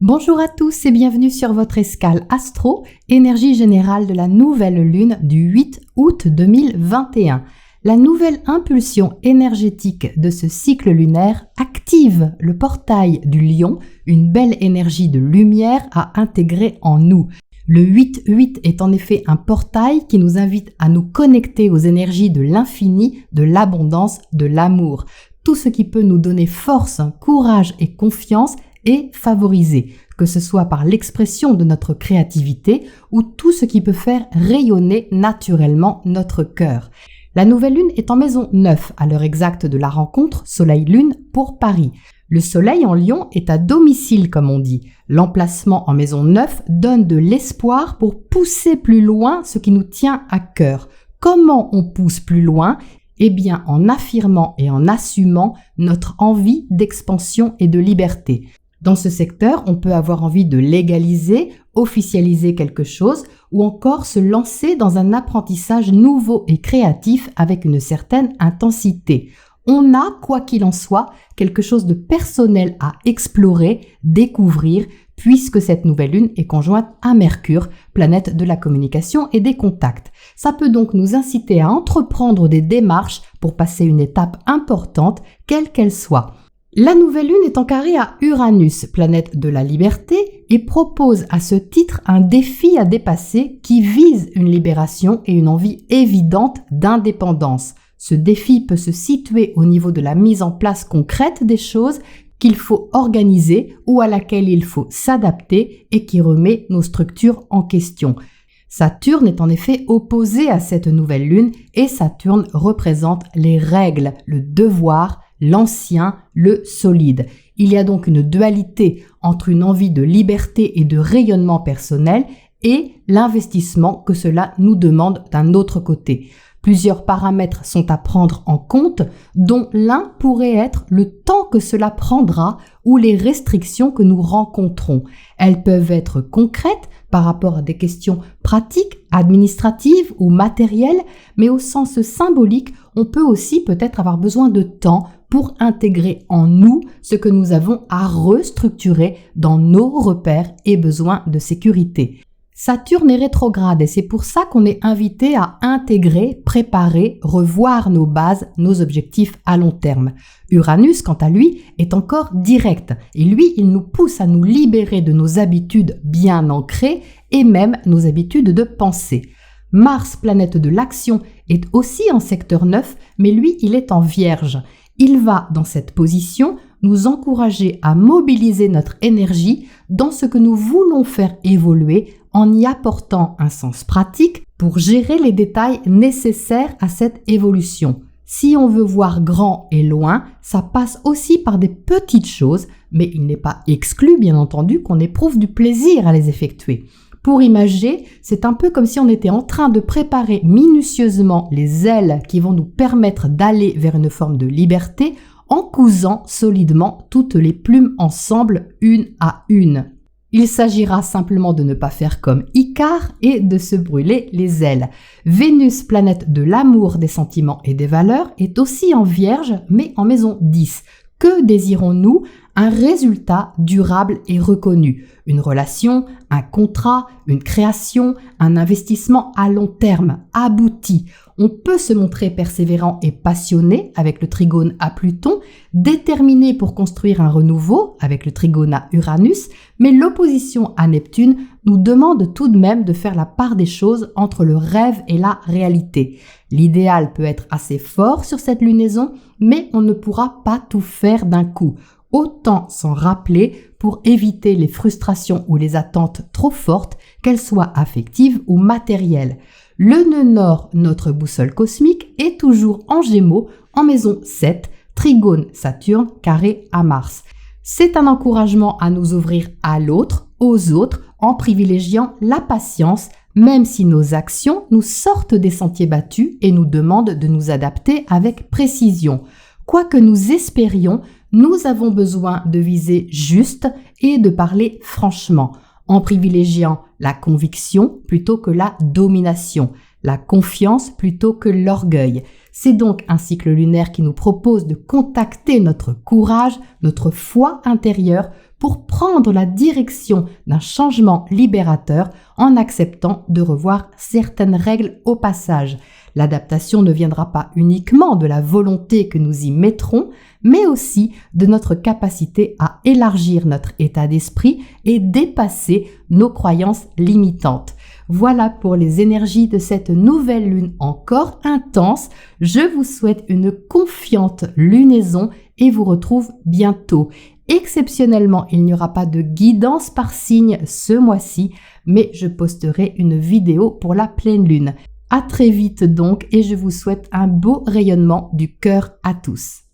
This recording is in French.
Bonjour à tous et bienvenue sur votre escale astro, énergie générale de la nouvelle lune du 8 août 2021. La nouvelle impulsion énergétique de ce cycle lunaire active le portail du lion, une belle énergie de lumière à intégrer en nous. Le 8-8 est en effet un portail qui nous invite à nous connecter aux énergies de l'infini, de l'abondance, de l'amour. Tout ce qui peut nous donner force, courage et confiance est favorisé, que ce soit par l'expression de notre créativité ou tout ce qui peut faire rayonner naturellement notre cœur. La nouvelle lune est en maison 9 à l'heure exacte de la rencontre Soleil-Lune pour Paris. Le Soleil en Lion est à domicile comme on dit. L'emplacement en maison 9 donne de l'espoir pour pousser plus loin ce qui nous tient à cœur. Comment on pousse plus loin ? Eh bien en affirmant et en assumant notre envie d'expansion et de liberté. Dans ce secteur, on peut avoir envie de légaliser, officialiser quelque chose ou encore se lancer dans un apprentissage nouveau et créatif avec une certaine intensité. On a, quoi qu'il en soit, quelque chose de personnel à explorer, découvrir, puisque cette nouvelle lune est conjointe à Mercure, planète de la communication et des contacts. Ça peut donc nous inciter à entreprendre des démarches pour passer une étape importante, quelle qu'elle soit. La nouvelle lune est en carré à Uranus, planète de la liberté, et propose à ce titre un défi à dépasser qui vise une libération et une envie évidente d'indépendance. Ce défi peut se situer au niveau de la mise en place concrète des choses qu'il faut organiser ou à laquelle il faut s'adapter et qui remet nos structures en question. Saturne est en effet opposé à cette nouvelle lune et Saturne représente les règles, le devoir, l'ancien, le solide. Il y a donc une dualité entre une envie de liberté et de rayonnement personnel et l'investissement que cela nous demande d'un autre côté. Plusieurs paramètres sont à prendre en compte, dont l'un pourrait être le temps que cela prendra ou les restrictions que nous rencontrons. Elles peuvent être concrètes par rapport à des questions pratiques, administratives ou matérielles, mais au sens symbolique, on peut aussi peut-être avoir besoin de temps pour intégrer en nous ce que nous avons à restructurer dans nos repères et besoins de sécurité. Saturne est rétrograde et c'est pour ça qu'on est invité à intégrer, préparer, revoir nos bases, nos objectifs à long terme. Uranus, quant à lui, est encore direct et lui, il nous pousse à nous libérer de nos habitudes bien ancrées et même nos habitudes de pensée. Mars, planète de l'action, est aussi en secteur 9, mais lui, il est en Vierge. Il va, dans cette position, nous encourager à mobiliser notre énergie dans ce que nous voulons faire évoluer en y apportant un sens pratique pour gérer les détails nécessaires à cette évolution. Si on veut voir grand et loin, ça passe aussi par des petites choses, mais il n'est pas exclu, bien entendu, qu'on éprouve du plaisir à les effectuer. Pour imager, c'est un peu comme si on était en train de préparer minutieusement les ailes qui vont nous permettre d'aller vers une forme de liberté en cousant solidement toutes les plumes ensemble, une à une. Il s'agira simplement de ne pas faire comme Icare et de se brûler les ailes. Vénus, planète de l'amour, des sentiments et des valeurs, est aussi en Vierge, mais en maison 10. Que désirons-nous ? Un résultat durable et reconnu. Une relation, un contrat, une création, un investissement à long terme, abouti. On peut se montrer persévérant et passionné avec le trigone à Pluton, déterminé pour construire un renouveau avec le trigone à Uranus, mais l'opposition à Neptune nous demande tout de même de faire la part des choses entre le rêve et la réalité. L'idéal peut être assez fort sur cette lunaison, mais on ne pourra pas tout faire d'un coup. Autant s'en rappeler pour éviter les frustrations ou les attentes trop fortes, qu'elles soient affectives ou matérielles. Le nœud nord, notre boussole cosmique, est toujours en Gémeaux, en maison 7, trigone Saturne, carré à Mars. C'est un encouragement à nous ouvrir à l'autre, aux autres, en privilégiant la patience, même si nos actions nous sortent des sentiers battus et nous demandent de nous adapter avec précision. Quoi que nous espérions, nous avons besoin de viser juste et de parler franchement, en privilégiant la conviction plutôt que la domination, la confiance plutôt que l'orgueil. C'est donc un cycle lunaire qui nous propose de contacter notre courage, notre foi intérieure pour prendre la direction d'un changement libérateur en acceptant de revoir certaines règles au passage. L'adaptation ne viendra pas uniquement de la volonté que nous y mettrons, mais aussi de notre capacité à élargir notre état d'esprit et dépasser nos croyances limitantes. Voilà pour les énergies de cette nouvelle lune encore intense. Je vous souhaite une confiante lunaison et vous retrouve bientôt. Exceptionnellement, il n'y aura pas de guidance par signe ce mois-ci, mais je posterai une vidéo pour la pleine lune. À très vite donc et je vous souhaite un beau rayonnement du cœur à tous.